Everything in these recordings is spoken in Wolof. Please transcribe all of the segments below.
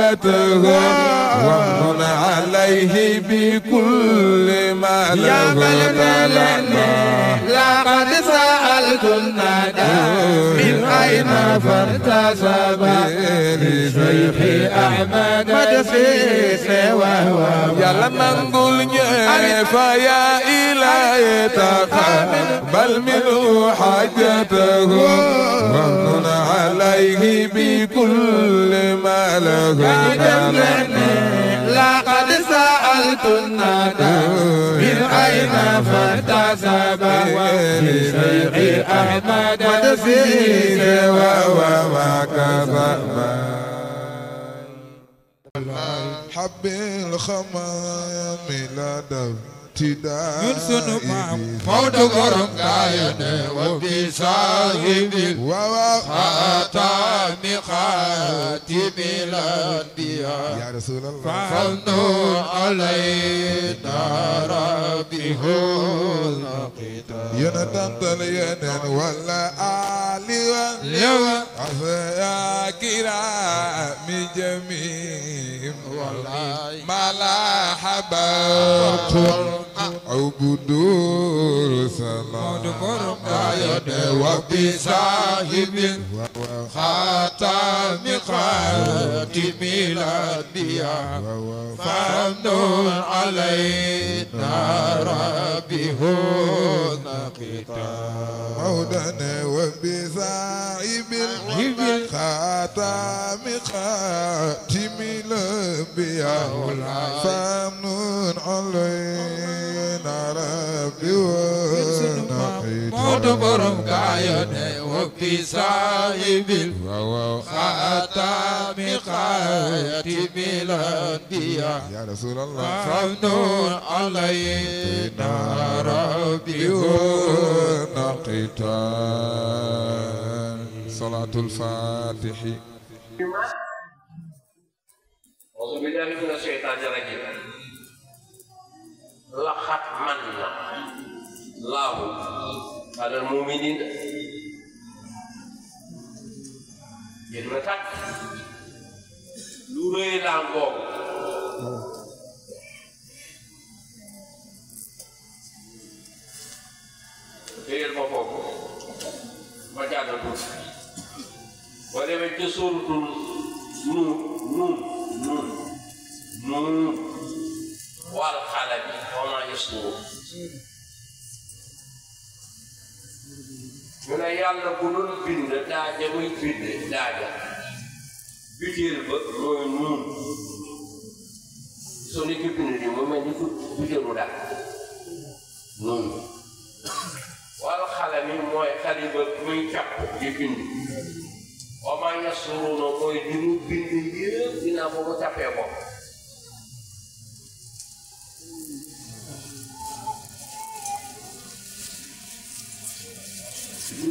حاجته ومن عليه بكل ما له لقد سألت الندى من أين فارتسب لشيخ أحمد مدسيس وهو يلا منقول فيا إلهي تقبل منه حاجته ومن عليه بكل ما له لقد سألت الندى من أين فارتسب لشيخ أحمد مدسيس وهو ما كذب حب الخمام ميلاد ابتداء يرسل موت قرم قايد وبصاحب خاتم خاتم الأنبياء يا رسول الله فلنو علينا ربه ينتم تلين ولا آلي اليوم يا كرام جميع ما لا حباب أو بدور سلام وبصاحب خاتم خاتم الأنبياء فمن علينا ربه مولانا وبصاحب خاتم خاتم الأنبياء فمن علينا ربي ونقيت برم قايد وبصاحب خاتم خاتم الأنبياء يا رسول الله فمن علينا ربي ونقيت صلاة الفاتح أعوذ بالله من الشيطان الرجيم لقد من الله على المؤمنين yéen ma kat lu rëy laa ngoog téyel ma foofu ma jàddal tuuti boo demee ca suuratul nuun wal qalami wa maa yasturuun ñu ne yàlla bu doon bind daaja muy bind daaja biteel ba mooy nuun soo ni ko bind ni mu mel ni ko biteelu daal nuun wal qalami mooy xalima muy càpp di bind wa maa yasturuun mooy di mu bind yëpp dinaa ko mu càppee ko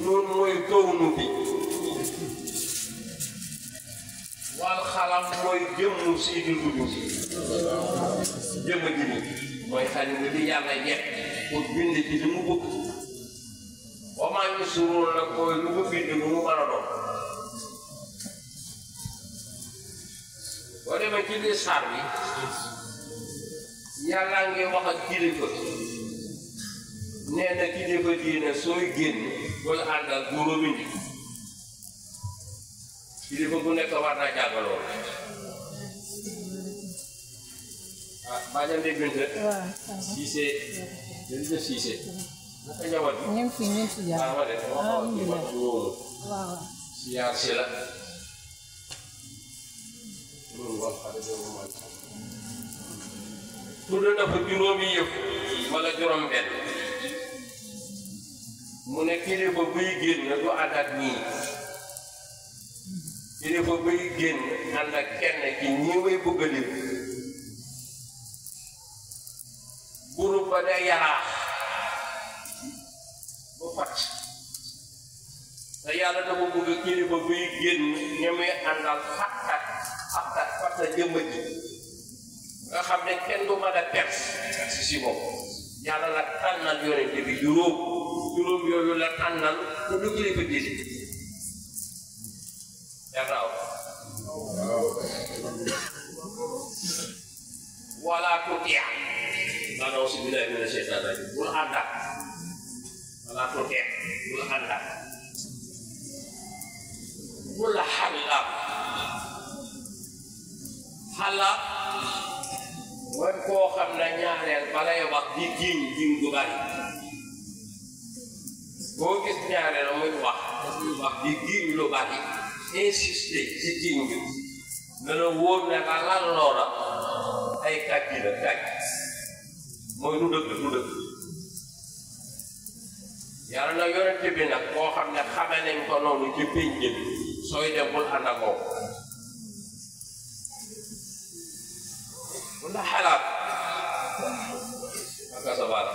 noonu mooy kawnu bi wal xalam mooy jëmmu si di dugg jëmm ji ni mooy xalima bi yàlla yekk pour bind ci li mu bëgg wa maa yasturuun nag mooy lu mu bind lu mu mën a doon boo demee ci biir saar bi yàlla ngi wax ak kilifa nee na kilifa diine sooy génn bul ànd ak juróomi nit kilifa bu nekk war naa jàngaloo baa jam dee binte Siise jërëjëf Siise naka njaboot bi ñoom fi jàmm ma def alhamdulilah waaw siyaar si la tudd na fa juróomi yëpp wala juróom benn mu ne kilifa buy génn du ànd ak ñii kilifa buy génn ànd ak kenn ci ñi may bëgg a lim groupe ba day yaraax bu fat te yàlla dafa bëgg kilifa buy génn ñi muy àndal fattat jëmm ji nga xam ne kenn du mën a perte si moom yàlla la tànnal yonente bi juróom yooyu la tànnal ku du kilifa diine yàlla bismillah mina seytaan rajim bul àndak wala ko teeg bul àndak bul xalaat xalaat mooy koo xam ne ñaareel balay wax di jiiñ jiiñ gu bari boo gis ñaareel muy wax di jiiñ lu bari insister ci jiiñ bi na la wóor ne ka lan loola ay kàcci la kàcc mooy du dëgg yàlla na yonente bi nag koo xam ne xame nañ ko noonu ci pénc bi sooy dem bul ànd ak moom bul xalaat aka sa baara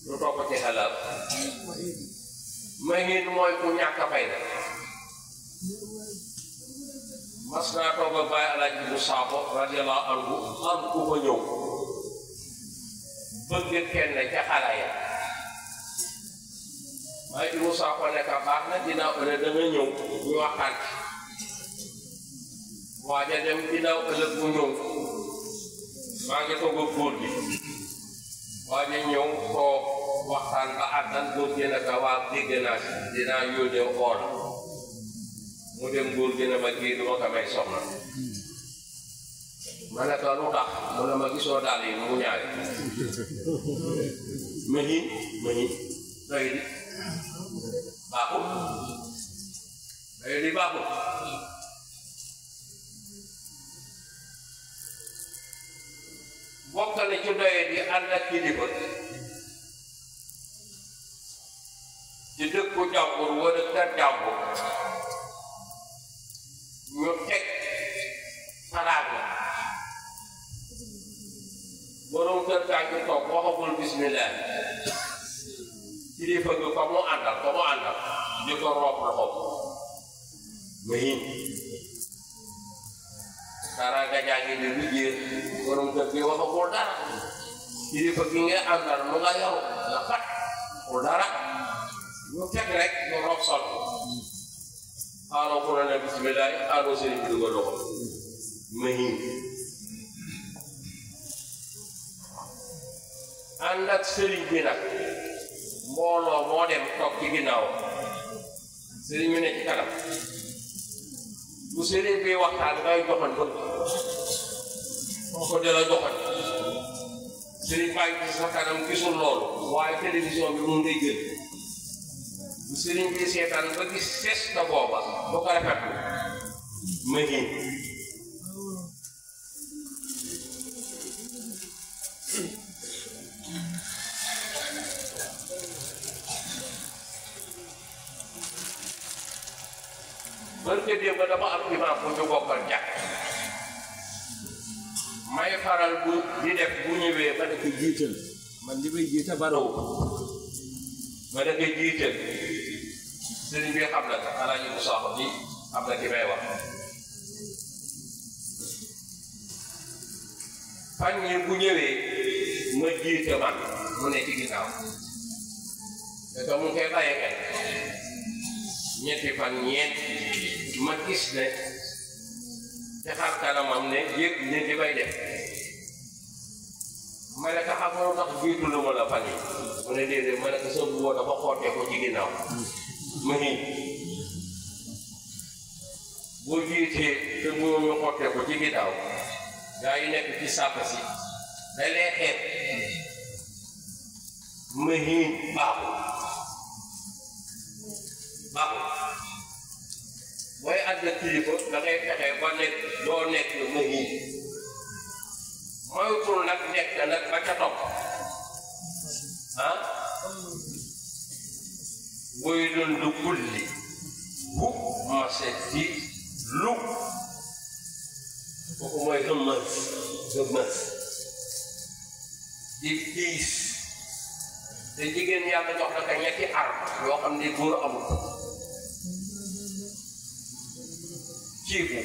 lu topp ci xalaat mahin mooy ku ñàkk fay na mas naa toog ak Baay Alaaji bu Saako radiyallahu anhu am ku fa ñëw bëgg kenn ca xale ya waaye Ibou Sakho nekk baax na ginnaaw ëllëg da nga ñëw ñu waxtaan waaja dem ginnaaw ëllëg bu ñëw maa ngi toog ak góor gi waaja ñëw koo waxtaan ba àttan góor gi naka waa dégg naa si dinaa yónnee xool mu dem góor gi ne ma kii du ma ko may soxna ma ne ko lu tax mu ne ma gisoo daal yi mu ñaari mahin doy di baaxul doy di baaxul bokk na ci doye di ànd ak kilifa ci dëkku jàmbur wala kër jàmbur ñu teg xalaat la borom kër gaa ngi toog waxagul bismillah kilifa gi ko mu àndal di ko rob loxo mahin dara nga jàngi di liggéey borom kër gi waxagul dara kilifa gi nga àndal mu nga yow nga fat pour dara ñu teg rek ñu rob sol xaaloo ko ne bismillah xaaloo sëriñ bi dugal loxo mahin ànd ak sëriñ bi nag mbooloo moo dem toog ci ginnaaw sëriñ bi ne ci kanam bu sëriñ bi waxtaan ngay joxoon bët ko de la joxoon sëriñ baa ngi ci sa kanam gisul loolu waaye télévision bi mu ngay jël bu sëriñ bi seetaan ba gis ses na booba ba ko rafetlu mahin barke démb dafa am imaam bu ñu bokkal jàkk may faral bu di def bu ñëwee ma dëkk jiital man li may jiital baraw ma dëkk jiital sëriñ bi xam na ko Alaaji bu Sakho bi xam na ki may wax fan yi bu ñëwee ma jiite man mu ne ci ginnaaw te mu ngi koy bàyyi xel ñetti fan ñeent ma gis ne te xar kanamam ne yëg ne di bay def ma ne ko xam nga tax jiitu lu ma la fan yi mu ne déedéet ma ne ko sa buwoo dafa xootee ko ci ginnaaw ma nii boo jiitee te buwoo ñu xootee ko ci ginnaaw gaa yi nekk ci sàpp si day lee xeet ma nii baaxul booy ànd ak kilifa da ngay fexe ba nekk doo nekk mahin moytul nag nekk nag ba ca topp waylun li kulli humazatin lu kooku mooy hëmmas di diis te jigéen yàlla jox na ko ñetti arme yoo xam ne góor amul ciifu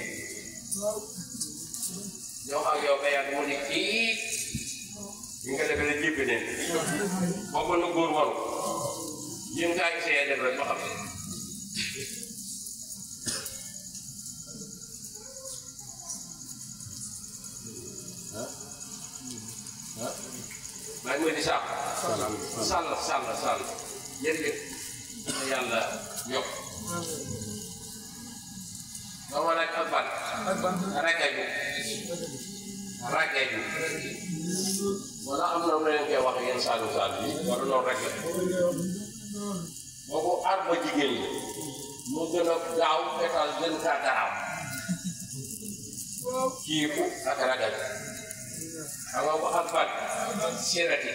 ñoo ak yow ba yàgg mu di kii ñu nga defee ne jéppi ne boobu na góor waru yéen ngaa essayé def rek ba xam maa ngi di saako sàll jërëjëf yàlla yokk dama nag ak ban rakkay bi wala am na lu leen koy wax yéen saalu yi wala noonu rek la boo ko aar ba jigéen ñi moo gën a gaaw fetal gën kaa garaaw kiiku ak ragal xam nga ko ak ban sirati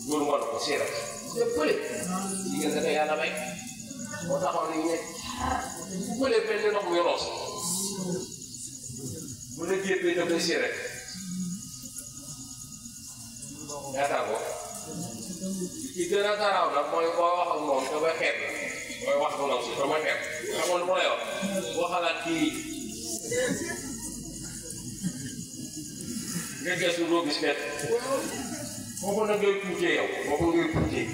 góor ngoon ko sirati pële jigéen dafa yàlla may moo taxaw ni ñe pële benn ndox muy roos bu la jéppee dafay sirati yaakaar ko ci gën a garaaw nag mooy boo wax ak moom dafay xeeb la mooy wax bu ndaw si dafay xeeb xam nga lu mu lay wax boo xalaat kii nga gëstu doo gis kenn foofu nag ngay tuutee yow foofu ngay tuutee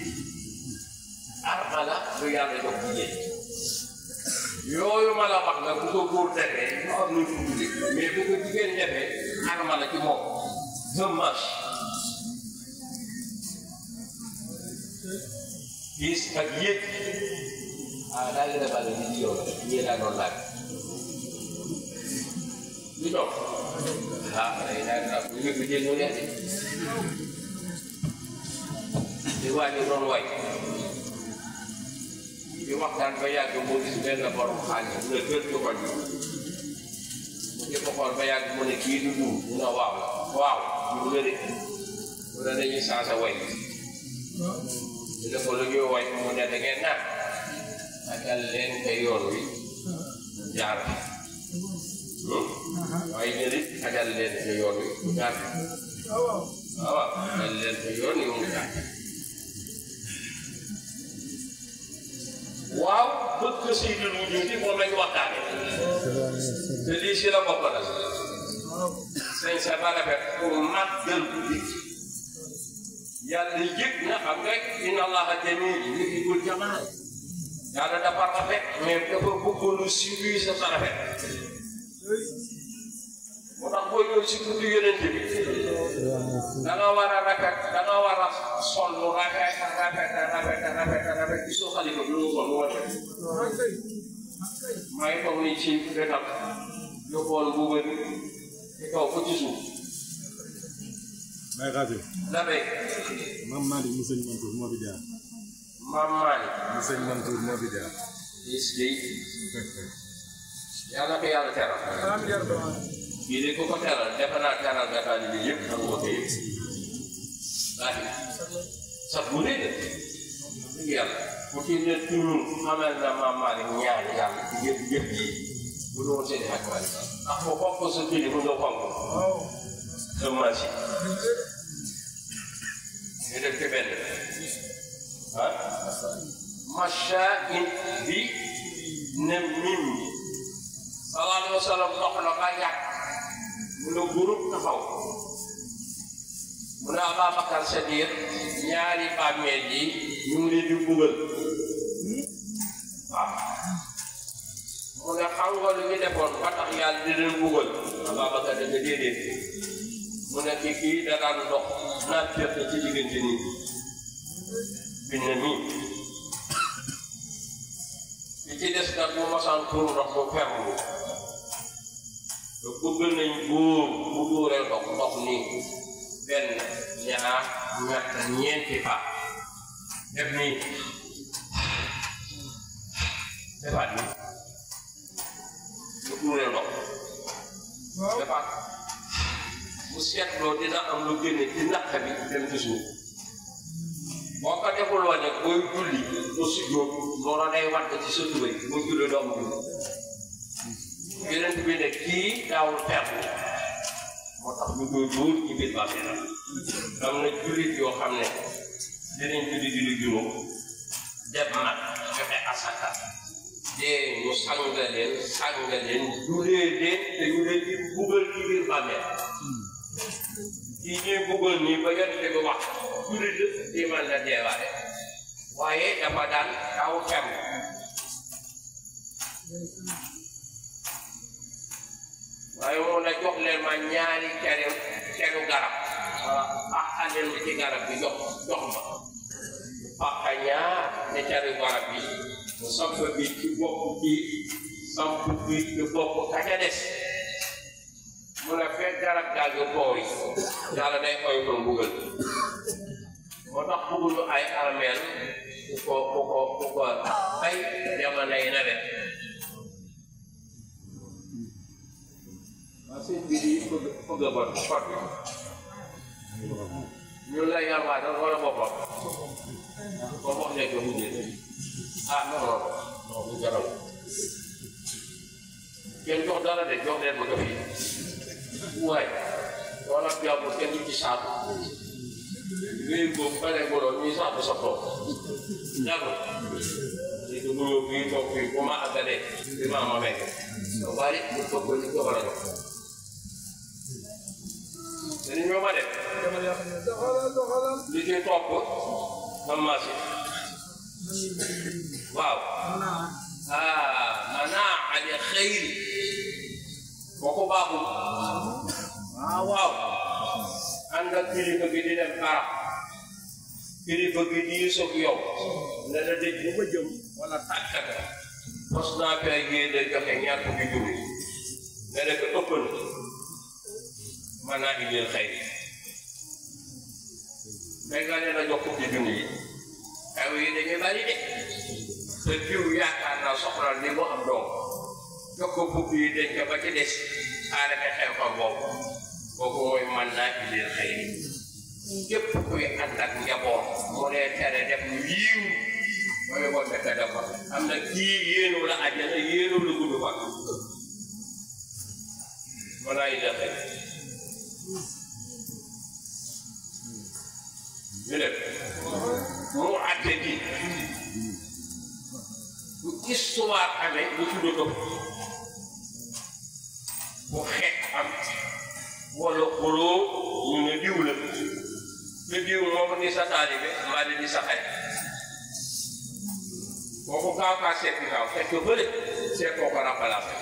arma la lu yàlla jox jigéen yooyu ma la wax nga bu ko góor defee mu am lu tuuti mais bu ko jigéen defee arma la ci moom dommage gis ak yéeg daa ngi defal ni ci yow ñii daa doon laaj lu doon day daal bu ñu ko jël ñu neex di waa ñu doon way di waxtaan ba yàgg moo gis benn borom xaalis mu ne gën ko ko mu jëkk xool ba yàgg mu ne kii du duur mu ne waaw ñu ne de mu ne dañuy saasa way ñu ne ko lu ñuy way mu ne da ngeen naan akal leen te yoon wi jaar waaye ñu ne akal leen te yoon wi jaar waaw akal leen te yoon wi mu jaar waaw bëgg si lu ñu moom lañu waxtaane te lii si la bokk nag sëñ sa barabet pour màggal guddi yàlla yëg na xam nga inna allaha jamiil yuhibbul jamaal yàlla dafa rafet mais dafa bëgg lu civilisé sa rafet moo tax boo ñëw si tudd yonent bi da nga war a rafet da nga war a sol lu rafet gisoo xalifa bi lu mu sol lu rafet maa ngi toog nii ci wetam ñu xool bu wër ci kaw ko ci suuf Baye Khadim. Labé. Mam Malick mu sëñ Mansour moo fi jaar. Mam Malick. mu sëñ Mansour moo fi jaar. yàlla ko yàlla teral. kii de ku ko teral defe naa teral nga taal bi yëpp xam nga ko yëpp. sax bu dee de. dëgg yàlla. bu kii ne toujours xamal na Mam Malick ñaar yàlla ci yëpp ji bu doon seen xaj wàll. ndax bu fonk sa kii bu nga fonk. semence yi. ñu def ci benn ah macha bi ne mim sallallahu alayhi wa sallam dox na ba yàgg mu ne groupe taxaw mu ne Ababacar Sadiq ñaari bàmmeel yi ñu ngi leen di bugal waaw mu ne xam nga lu ñu defoon ba tax yàlla di leen bugal Ababacar da nga déedéet mu ne kii da daan dox naat jot ci diggante nit bi ne nii li ci des nag bu masaan tuur ndox mu ferlu te bëgg nañ góor bu tuuree ndox nii benn ñaar ñett ñeenti fa def nii defaat nii bu tuuree ndox defaat bu seetloo dina am lu génne ci naq bi dem ci suuf boo ko deful woon nag booy julli ba si jóg loolu day wadd ci sa tubéy boo julli doo am julli yeneen bi ne kii daawul ferlu moo tax ñu koy dóor ci biir bàmmeel am na jullit yoo xam ne dinañ julli julli juróom def nag joxe asaka dee ñu sang leen julee leen te ñu leen di buggal ci biir bàmmeel ci ñuy buggal nii ba yonte bi wax jullit la di man la deewaale waaye dafa daan daaw ferlu waaye moom na jox leen ma ñaari ceru garab leen ci garab bi jox ma pàqa ñaar ne cari garab bi mu samp bi ci bopp ci samp bi ci bopp ka ca des mu ne fekk garab gaa ngi tooy yàlla day koy ko mbugal moo tax bëgguñu ay armeel ku ko ay jamono yi nawet sëñ bi di bëgg a bon fot ñun lay yàlla da wala boppam ba wax nekk mu jël non bu garaw kenn jox dara de jox leen ma ko fii waay wala jàmbur kenn du ci saatu réew boobu bare goloon ñuy saatu sa tool jàmbur léegi mu ñëw fii toog fii bu ma àggalee li ma ma mekk bari mu bëgg ko ñu ko war a jox dañu ñoo ma def li ci topp xam maasi waaw manaa ali xëyri kooku baaxul waaw ànd ak kilifa gi di dem barab kilifa gi di soog yow ne la dëj bu ko jëm wala tàkkata mos naa fay génne joxe ñaar fukki junni ne la ko ëpp na man naa indil xëy mais nga leen a jox fukki junni yi xew yi dañuy bari de te jiw yaakaar naa soxla ni mu am doom jox ko fukki yi dañ ko ba ci des aada ka xew fa boobu kooku mooy man naa indil xëy képp kuy ànd ak njaboot mu dee tere def lu yiiw mooy boo nekk def ko am na kii yéenu la àjjana yéenu la gudd fa man naa indil xëy ñu def mu àtte ji bu histoire amee bu tudd ko bu xeex am wala xuloo ñu ne diw la te diw moo di sa taalibe maa di sa xay boo ko gaaw kaa seet gaaw fekk bële seet koo ko rappalaase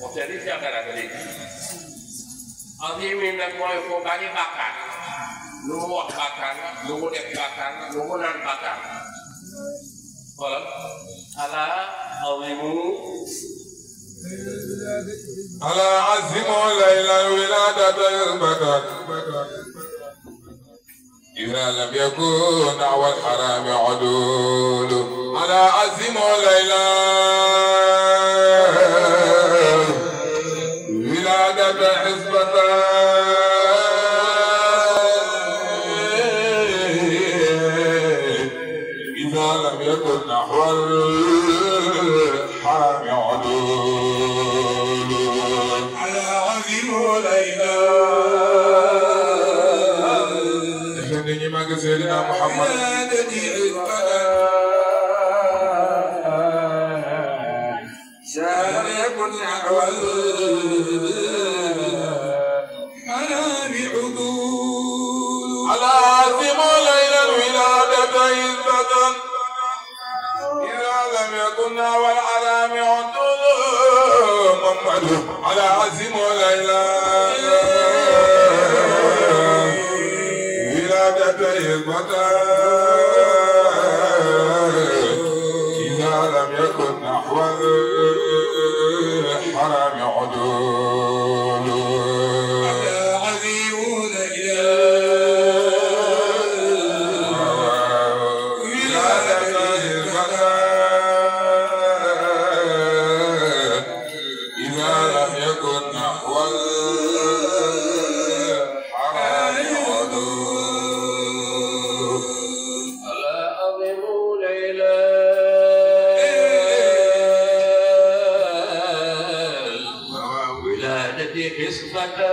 waxte li jàngaraat léegi azimi nag mooy ko bari bàkkaar lu mu wax bàkkaar la lu mu def bàkkaar la lu mu naan bàkkaar la wala ala azimu ala azimu layla wiladata albadat إذا لم يكن نحو الحرام عدول على عزم ليلى ولادة حزبة إذا لم يكن نحو الحرام عدول على عزم ليلى سيدنا محمد شان يكن نحو الحرام عدول على عازم ليلى الولادة إثبة إذا لم يكن نحو الحرام عدول محمد على عازم ليلى إذا لم يكن نحو الحرام عدول على عزيم ليلى ولادة إذا لم يكن نحو الحرام عدول حسبة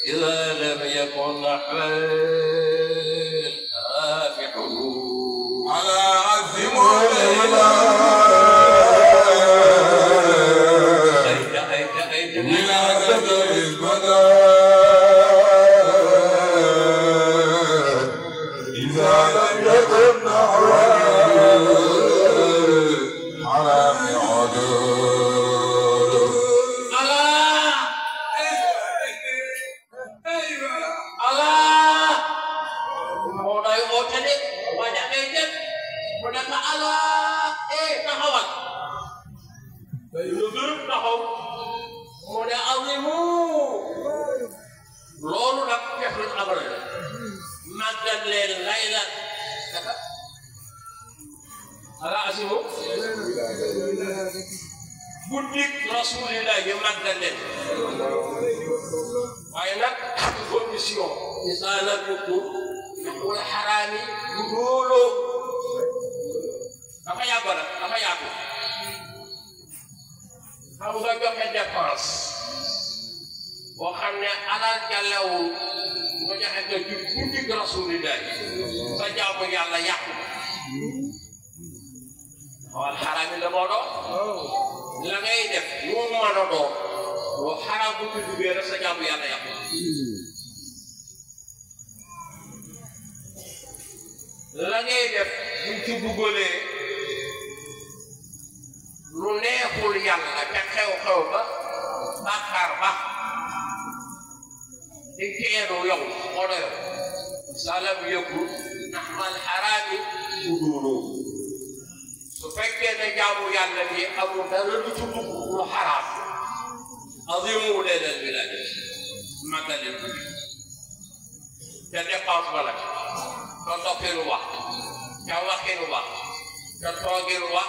إذا لم يكن نحو الحرام على عزم ليلى ولادة البدر إذا لم يكن نحو mooy oote de waaye ngay dem mu nekk ala taxawal lu gërëm taxaw mu ne azimu loolu nag def lu abal la màggal leen layla ala azimu guddik rasulillah yi màggal leen waaye nag condition isaana bukku wala xaraami bu dooloo dafa yàgg nag dafa yàgg xam nga joxe dépense boo xam ne alal jàllewul nga joxe nga jub guddik rasulillah sa jaamu yàlla yàqu wal xaraami la moo doon la ngay def lu mu mën a doon lu xaraam bu ci duggee rek sa jaamu yàlla yàqu la ngay def buñ ci duggalee lu neexul yàlla te xew-xew ba bàkkaar ba di teeru yow xono yow salam yëkku naxmal xaraami udulu su fekkee ne jaamu yàlla bi amul dara lu ci dugg lu xaraam azimu leelal bi la def màggaleen ko te dépense ba la te doxinu wax te waxinu wax te tooginu wax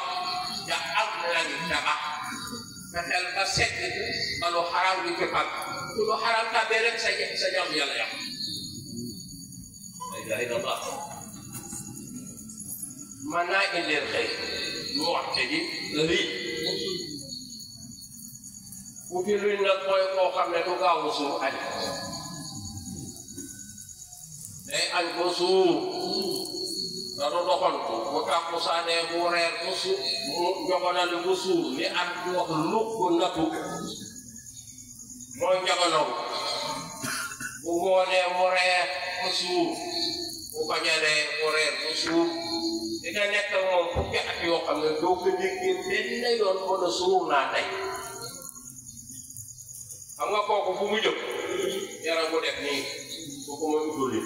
te am lañu tabax te xel ba set ba lu xaraam lu ci fag su lu xaraam tàbbee rek sa jaamu yàlla yàq la ilaha illallah mën naa indil xëy mu wax te ji lii uti luñ nag mooy koo xam ne du gaaw a suur añ day añ ko suur da du doxantu bu takkusaanee bu reer bu suur mu njogonal bu suur li am du wax lukk nattu mooy njogonaw bu ngoonee mu reer bu suur bu bañalee mu reer bu suur di nga nekk moom fukki at yoo xam ne doo ko déggee benn yoon ko na suur naa tey xam nga kooku fu mu jëm yaram bu def nii kooku mooy udduli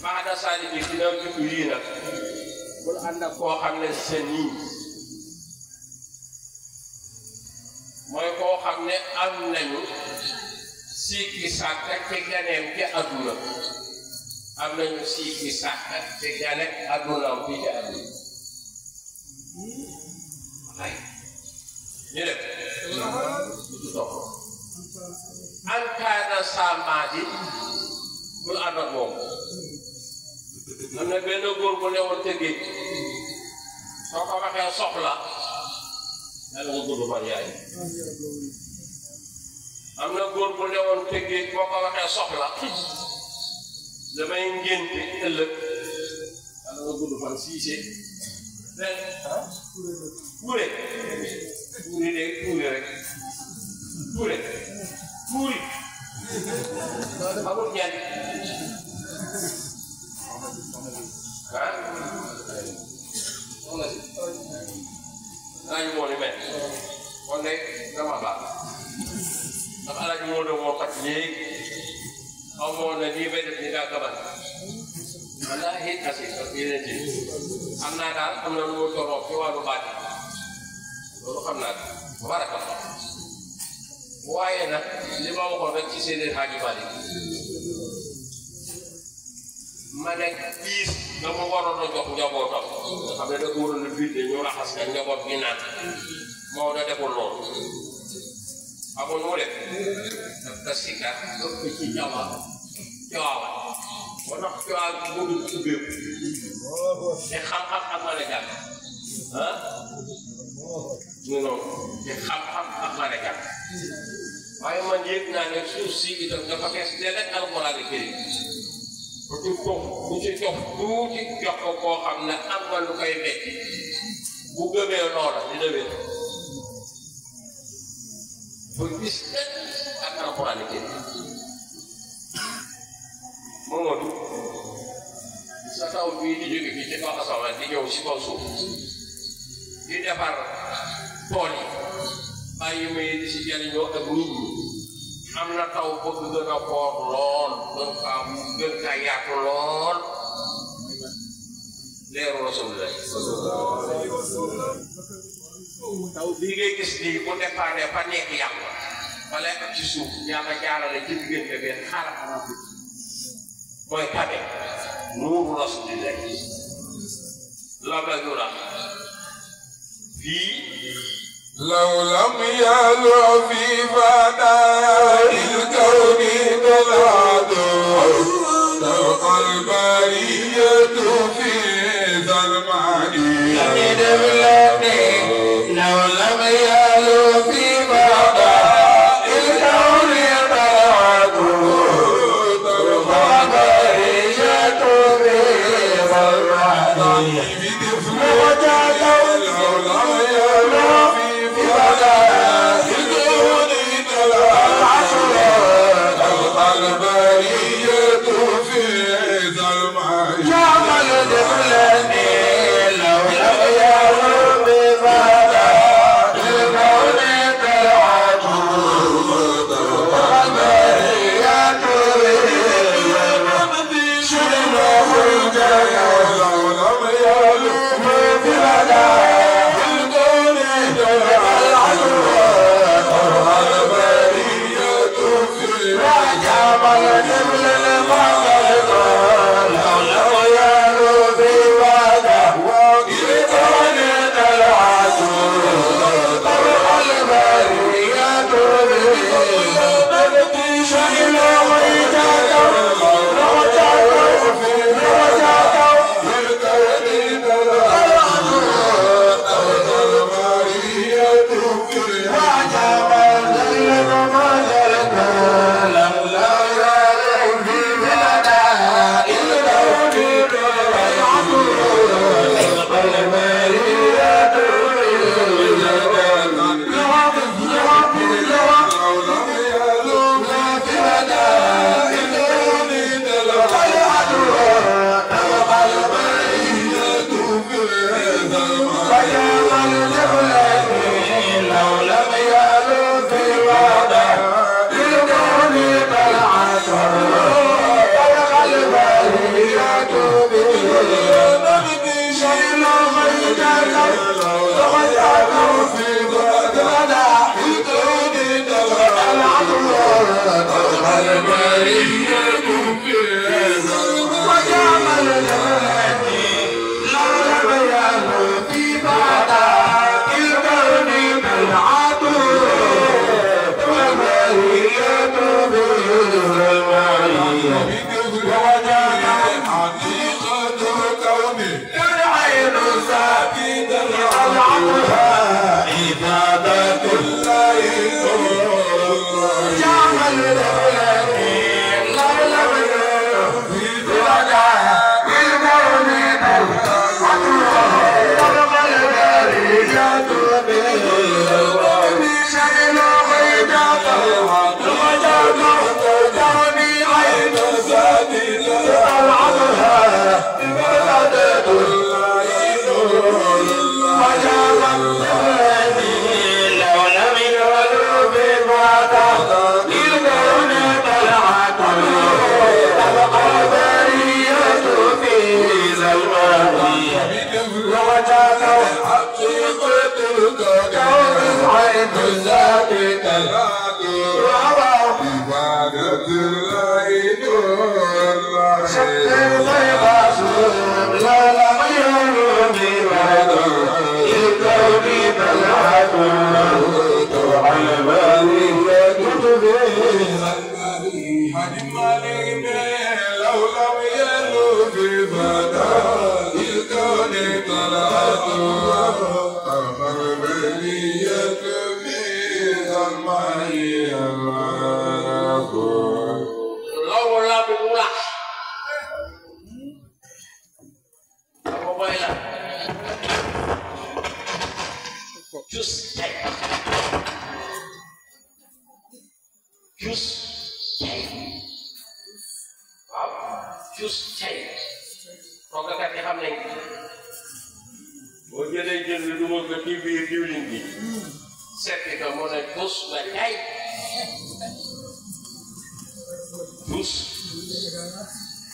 baada saali bi dina jukk yii nag bul ànd ak koo xam ne seen nii mooy koo xam ne am nañu sikki sàkka ci ganeem ci àdduna am nañu sikki sàkka ci ganeem àddunaam fii ci àdduna ay ñu def an kaana saamaadi bul ànd ak moom am na benn góor bu newoon te géej soo ko waxee soxla yàlla nga gudd fan yaay am na góor bu newoon te géej boo ko waxee soxla damay ngénte ëllëg yàlla nga gudd fan siise kuure kuuri de kuuri rek kuure kuuri amul ñaari naa ñu moo ni mel kon ne dama baax ndax alaji moo doon moo xat léegi xamoon na lii bay def ni daa gaban wallaahi asi parce que yeneen ci am naa daal am na lu mu toroo ci wàllu baat loolu xam naa ko barakallah waaye nag li ma waxoon rek ci séeréer Haaji Malick ma nekk piis nga mu waroon a jox njabootam nga xam ne da ko waroon a bind ñu raxas nga njaboot gi naan moo da deful loolu xamoon mu def daf ka sikar daf ko ci jawaa ba tax jawaa bu dul ubbeeku te xam-xam ak mën a jàng ah ñu noonu te xam-xam ak mën a jàng waaye man yëg naa ne suuf si itam dafa fees dell ak alxuraan karim bu ci jox tuuti jox ko koo xam ne am na lu koy metti bu gëmee loola dina wér bu gis ak alxuraan karim Mamadou sa taw bii di jóge fii ci kaw asamaan di ñëw si kaw suuf di defar tool yi bàyyi may di si jariñoo ak nit ñi am na taw bëgg gën a foor lool gën faa gën kaa yaatu lool leeru Rasulullah taw bii ngay gis nii bu déparé fa nekk yàlla wala ak ci suuf yàlla jaarale ci diggante bi xaaral mooy tabe nuuru Rasulullah la ba ñu la fii لو لم يلع في فناء الكون بالعدو تبقى البرية في ظلمه لو لم يلع في فناء الكون بالعدو تبقى البرية في ظلمه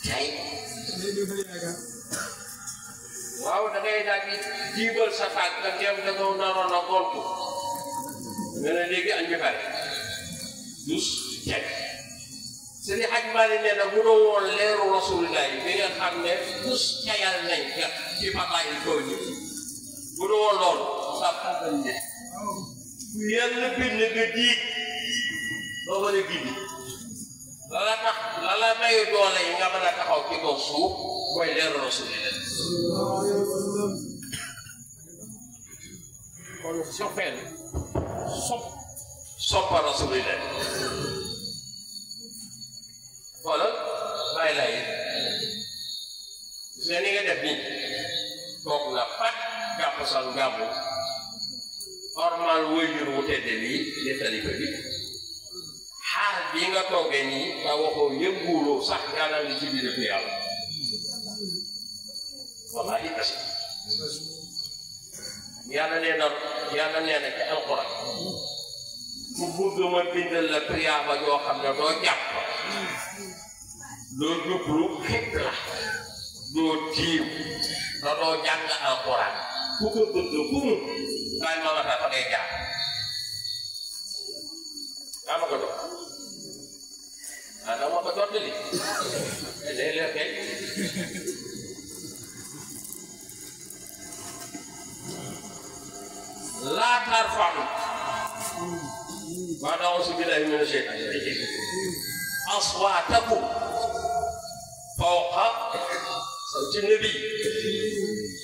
tey waaw da ngay daal di jiibal sa tànk nga dem da nga naroon a gontu nga ne léegi añ bi pare dus teg Sëriñ Haj Maalik nee na bu doon woon leeru Rasulullah bi nga xam ne dus cayal nañ ca ci bataay koy ni bu doon woon loolu sa xamal ne yàlla bind nga diig doo mën a gindi la tax la may doole yi nga mën a taxaw ci kaw suuf mooy leeru Rasulullah kon soppeel soppa Rasulullah xoolal bàyyi lay gis nga ni nga def nii toog na pat jàpp sa ngàmbu normal wëyjur wu tedde bii di talifa bi xaal bii nga toogee nii nga waxoo yënguuloo sax yàlla li ci biir fi yàlla wallaahi kasi yàlla nee na ci alxuraan ku bëgg ma bindal la priyaaba yoo xam ne doo jàpp doo jublu xibla doo tiim te doo jàng alxuraan ku ko bëgg fu mu kaay ma wata fa ngay jaar daa ma ko jox daa ma ko jot li day leer kay laa tarfa'u ba'da a'uuzu billaahi mina shaytaani rajiim aswaatakum fawqa sawti nabi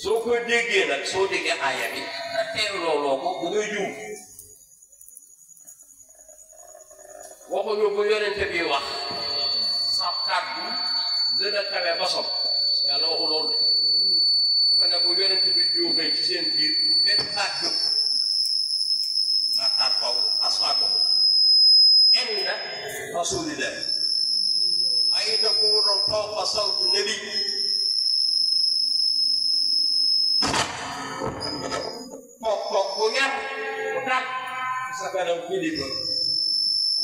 soo ko déggee nag soo déggee aaya bi nga teewloo ko bu ngay juum waxuñu bu yonente bi wax sa kàddu gën a kawe bosom yàlla waxu loolu dafa ne bu yonente bi juumee ci seen biir bu benn kàddu nga tarfaw aswaatakum inda rasulillah ay takunu fawqa sawti nabi kok bu ñar bu tàkk sa kanam kilifa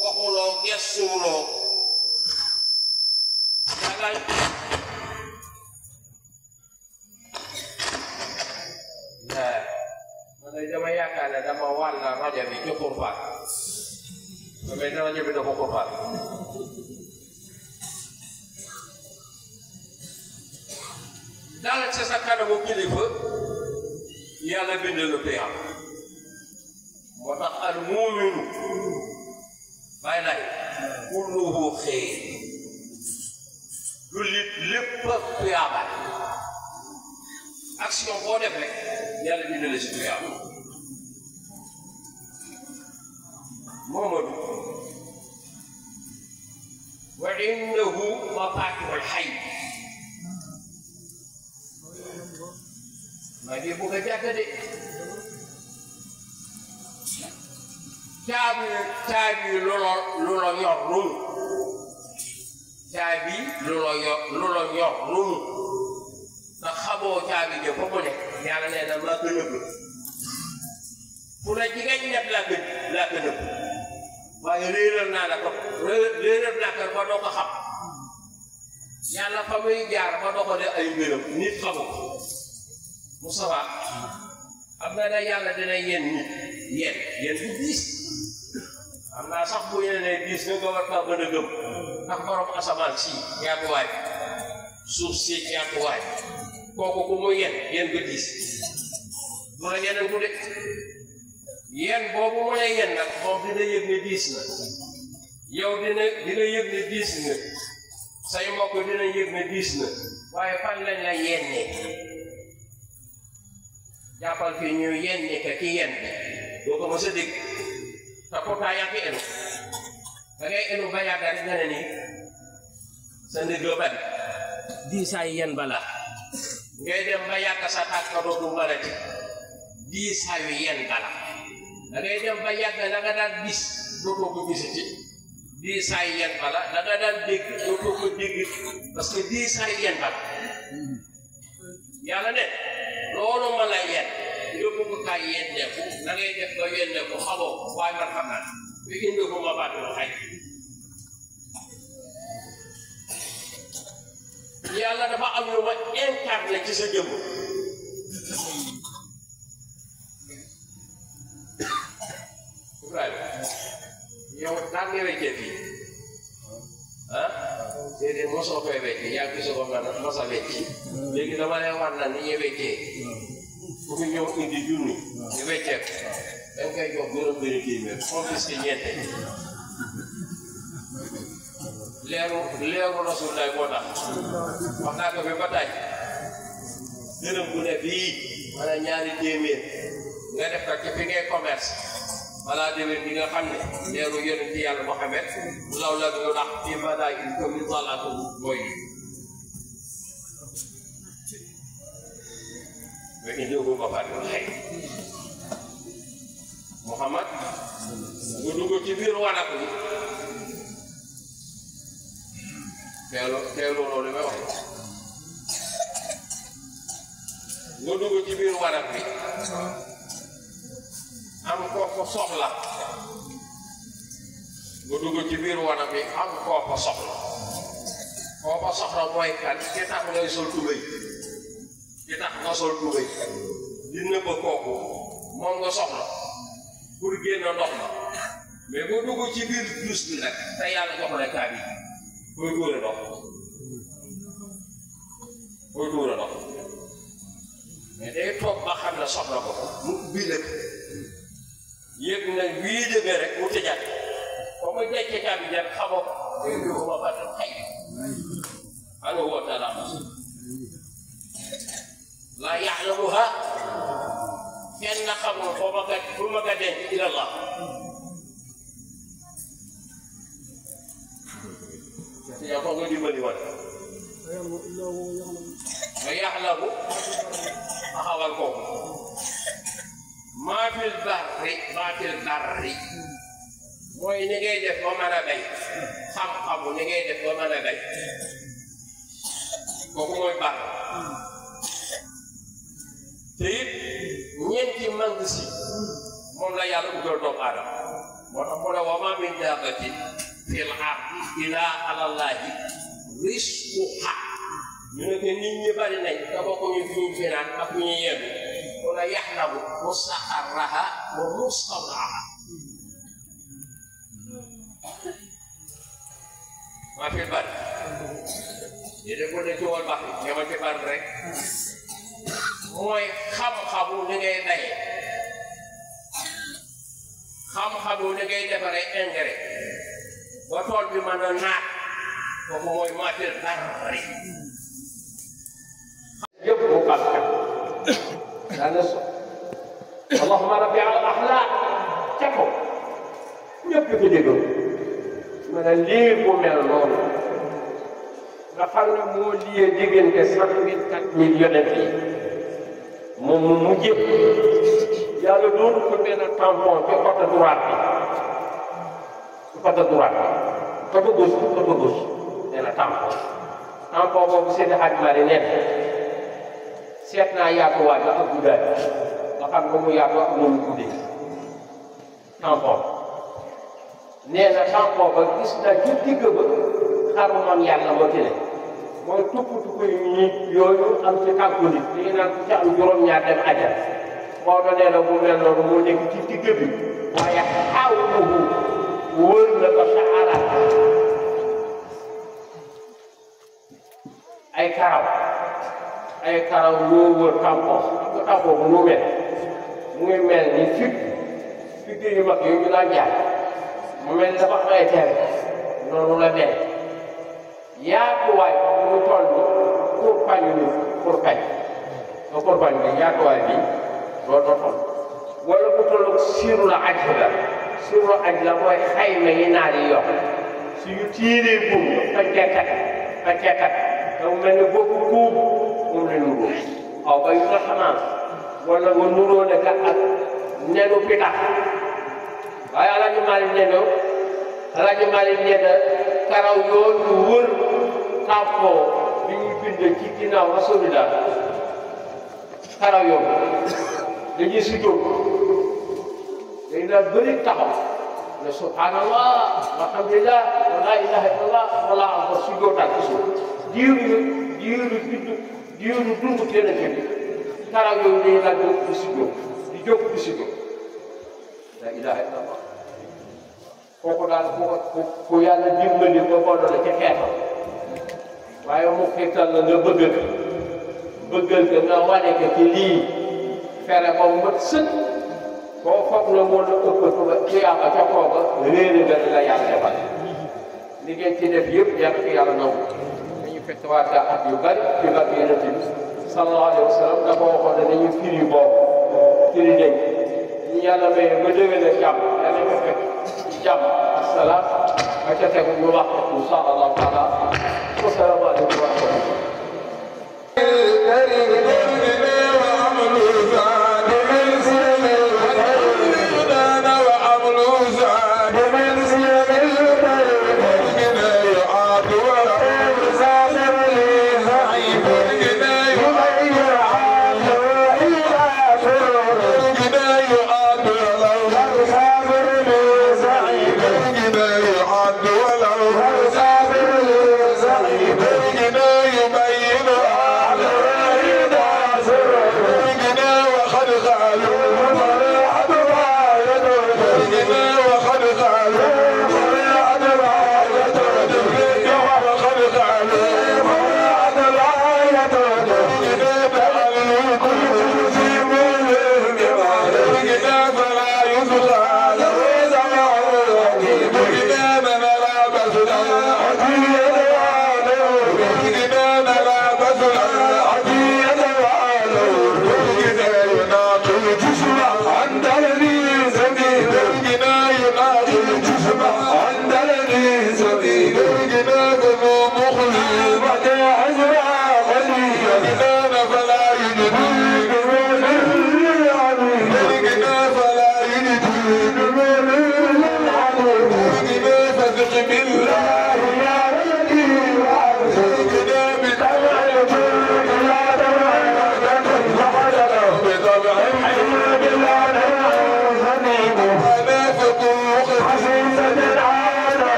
waxuloo gestuuloo yagal man de dama yaakaar ne dama wàll rajo bi ci xurfaat mais rajo bi dafa xurfaat daal ci sa kanamu kilifa yàlla bind lu tuyaab moo tax al muuminu bàyyi lay kulluhu xayr jullit lépp tuyaaba action boo def rek yàlla bind la si tuyaab Moomadu wa innahu mafatihul xayb maa ngi bëgg a jàkk de caabi lu la yor lumu caabi lu la yor lumu ndax xamoo caabi de fa mu ne yàlla nee na maa ko nëbb fu la jigéen ñett laa ko nëbb waaye réeral naa la ko réeral naa ko ba doo ko xam yàlla fa muy jaar ba doxale ay mbiram nit xamu ko Mustafa am na ne yàlla dina yéen nit yéen bu diis am naa sax bu ñu ne diis nga war kaa mën a gëm ndax borom asamaan si yaatuwaay suuf si yaatuwaay kooku ku mu yéen ba diis mu la yeneen ku de yéen boobu mu ne yéen nag moom dina yëg ne diis na yow dina yëg ne diis na say mbokk dina yëg ne diis na waaye fan lañ la yénnee jàppal fii ñu yenn ka ki yenn doo ko mos a dégg te pourtant yaa ngi enu da ngay enu ba yàgg rek nga ne nii sa ndig la bari diisaay yenn bala ngay dem ba yàgg sa tàkk ka dootu mbalati diisaayu yenn bala da ngay dem ba yàgg la nga daan gis dootoo ko gisati diisaayu yenn bala la nga daan dégg dootoo ko dégg parce que diisaayu yenn bala yàlla ne loolu ma la yenn yóbbu ko kaay yenneeku da ngay def ba yenneeku xamoo waaye man xam naa fi indi ko ma baat yoo xay yàlla dafa am lu ma incarné ci sa jëmm Ibrahima yow daan nga weccee fii ah déedéet mosoo koy weccee yaa ngi ko mos a wecci léegi dama lay wax na ni ñuy weccee fu ñu ñëw indi junni ñu weccee ko da nga koy jox juróom-benni téeméer confisqué ñeente leeru Rasulullah moo tax wax naa ko fi ba tàyyi dërëm bu ne bii wala ñaari téeméer nga def ko ci fi ngay commerce balaa déwén bi nga xam ne leeru yonent yàlla Muhammad law la ñu ndax fi madaay il ko mi salaatu mooy mais indi ko ba pare xëy Muhammad bu dugg ci biir wanak bi teelu loolu may wax bu dugg ci biir wanak bi am koo ko soxla bu dugg ci biir wanak bi am koo ko soxla mooy kan ki tax ngay sol tubéy ki tax nga sol tubéy di nëbb kooku moom nga soxla pour génn ndox ma mais bu dugg ci biir douche bi nag te yàlla jox la caabi booy tuure ndox mais day toog ba xam ne soxla ko mu ubbi lëkk yëg na wii dëgg rek mu tëjaat ba mu jecce caabi jar xamoo ko day dugg ba fàtte xëy ana woo taala laa yaxlamuha kenn na xamul foo ma ka denc ila Allah yaa ko nga dimbali woon nga yaxlamu taxawal kooku maa fil barri mooy ni ngay def ba mën a bay xam-xamu ni ngay def ba mën a bay kooku mooy bar te it ñeenti magasin moom la yàlla utal doomu aadama moo tax mu ne wa maa min daabbatin fil ardi illaa alaa llaahi rizquhaa ñu ne que nit ñi bari nañ te bokkuñu fi ñu finaan ak fi ñu yegg mu ne yaxlamu mustaqarrahaa wa mustawdaahaa maa fi bari yéen ko ne ci wàllu baax yi ñama ci bari rek mooy xam-xamu ni ngay bayee xam-xamu ni ngay defaree engrais ba tool bi mën a naat kooku mooy matière barri yëpp mu kàttan daana so allahumma rabbi al axlaa ca ko ñëpp ko déggoon ma ne lii bu mel noonu nga xam ne moo liyee diggante 124 000 yonent yi moom mu mujjee yàlla doonu ko benn tampon ci côté droite bi côté gauche nee na tampon boobu Seydi Hadji Malick nee na seet naa yaatuwaay ba ak guddaay nga xam ne mu yaatu ak moom guddee tampon nee na tampon ba gis naa ci digg ba xaru moom yàlla moo ci ne mooy tupp yu yooyu am ci tànku nit dañu naan ku ci am juróom-ñaar dem ajal Maodo nee na bu mel noonu moo nekk ci digg bi waaye xaw wër na ko sa araat ay karaw yoo wër tampon bu mu mel mu ngi mel ni fig yu mag yooyu ñu daan jaay mu mel ni dafa am ay tere noonu la mel yaatuwaay bu mu toll nii pour pañ bi yaatuwaay bi doo toll wala bu toll siiru la aj la mooy xayma yi naar yi yokk suñu tiiree buum fa cekkat te mu mel ni boobu kuub moom la nuroo xaw ba yu nga xamaan wala nga nuroo ne ka ak nenu pitax waaye Alaaji Maalik nee na karaw yooyu wër tampon bi ñu bind ci ginnaaw Rasulullah karaw yooyu dañuy si jóg dañ daan bëri taxaw ne subhanallah walhamdulillah wa la ilaha illallah wala am ko si jootaat ci suuf diiru diiru dundu Yonent bi karaw yooyu day dagg di si jóg di jóg di si jóg la ilaha illallah kooku daal ku yàlla dimbali ba boole la ci xeetam waaye mu xeetal la nga bëggal ko nga wane ko ci lii fere ba mu mat sëkk boo foog na moo la ëpp ba ci yàlla ca kooka réere nga la yàlla defal li ngeen ci def yëpp yàlla ko yàlla nangu dañu fekk waa gaa at yu bari ci barke Yonent bi sallallahu alayhi wa sallam dafa waxoon ne dañuy firi boobu firi nañ ñu yàlla may ba déwén ak jàmm yàlla ko fekk ci jàmm asalaam ba ca tegu ñu wax insha allahu taala wasalaamaaleykum wa rahmatulah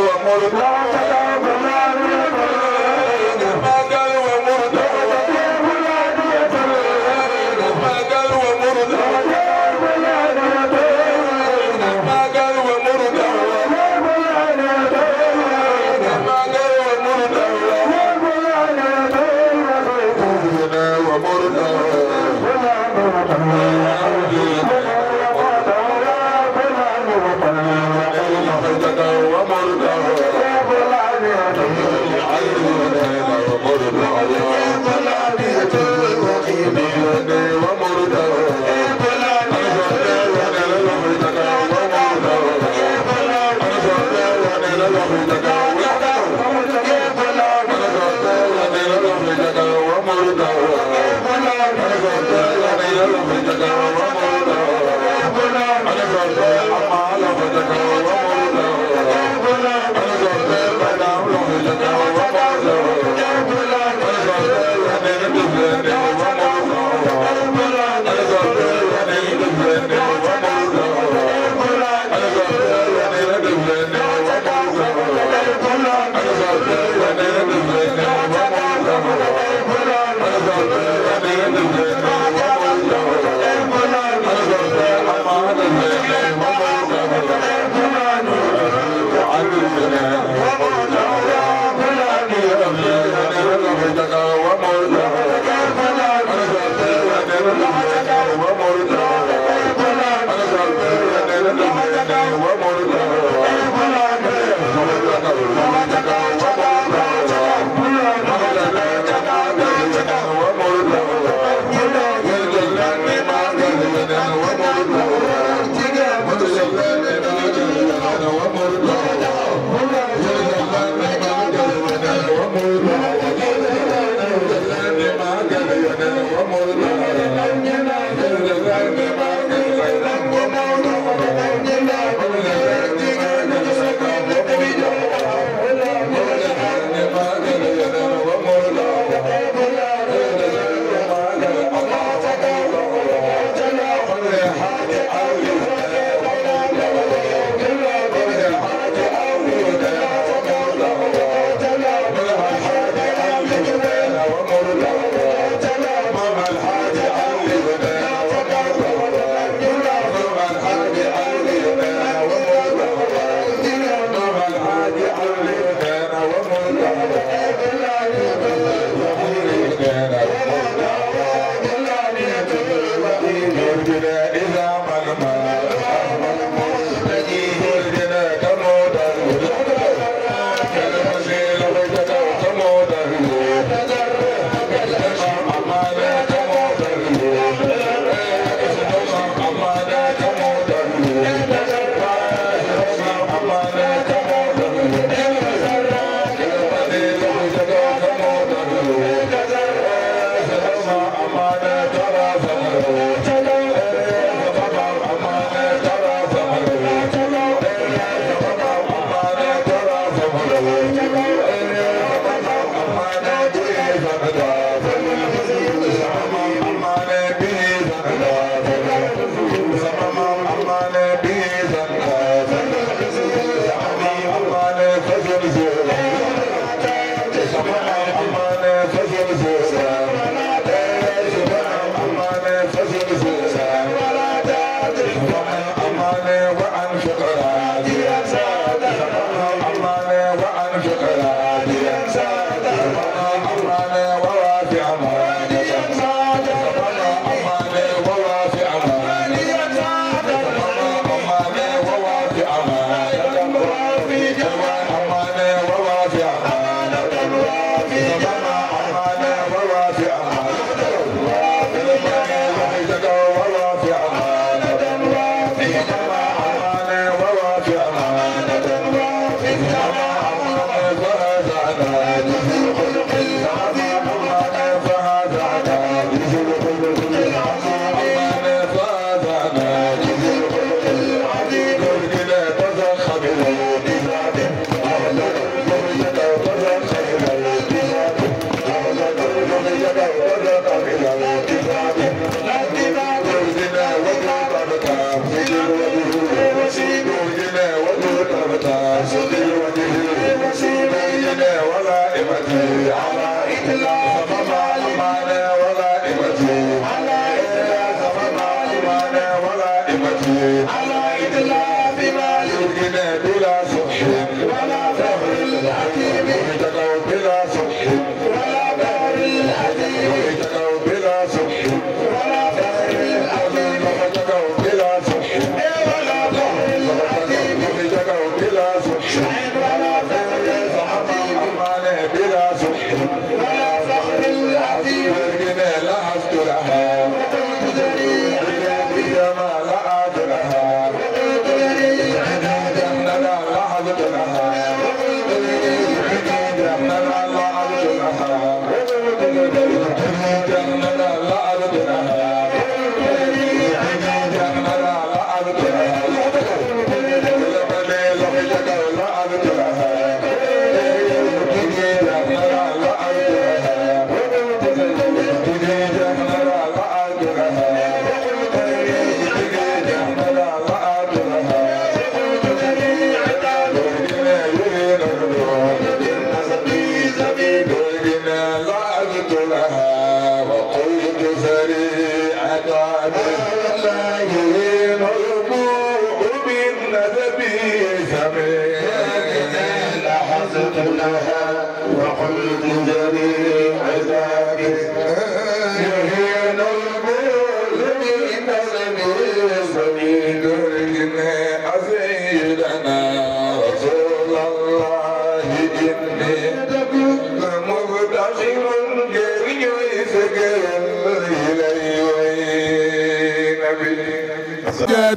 ومر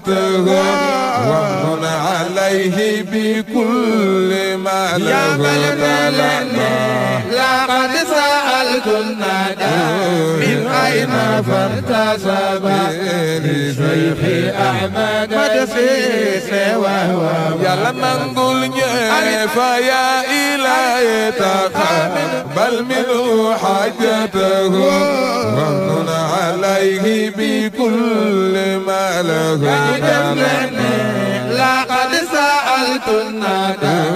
ومن عليه بكل ما له لقد سألت الندى من أين فارتسب لشيخ أحمد مدسيس وهو يلا نقول فيا إلهي تقبل منه حاجته ومن عليه بكل ما له لقد سألت الندى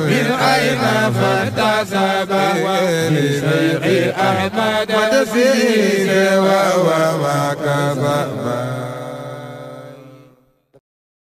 من أين فارتسب لشيخ أحمد مدسيس وهو ما كذب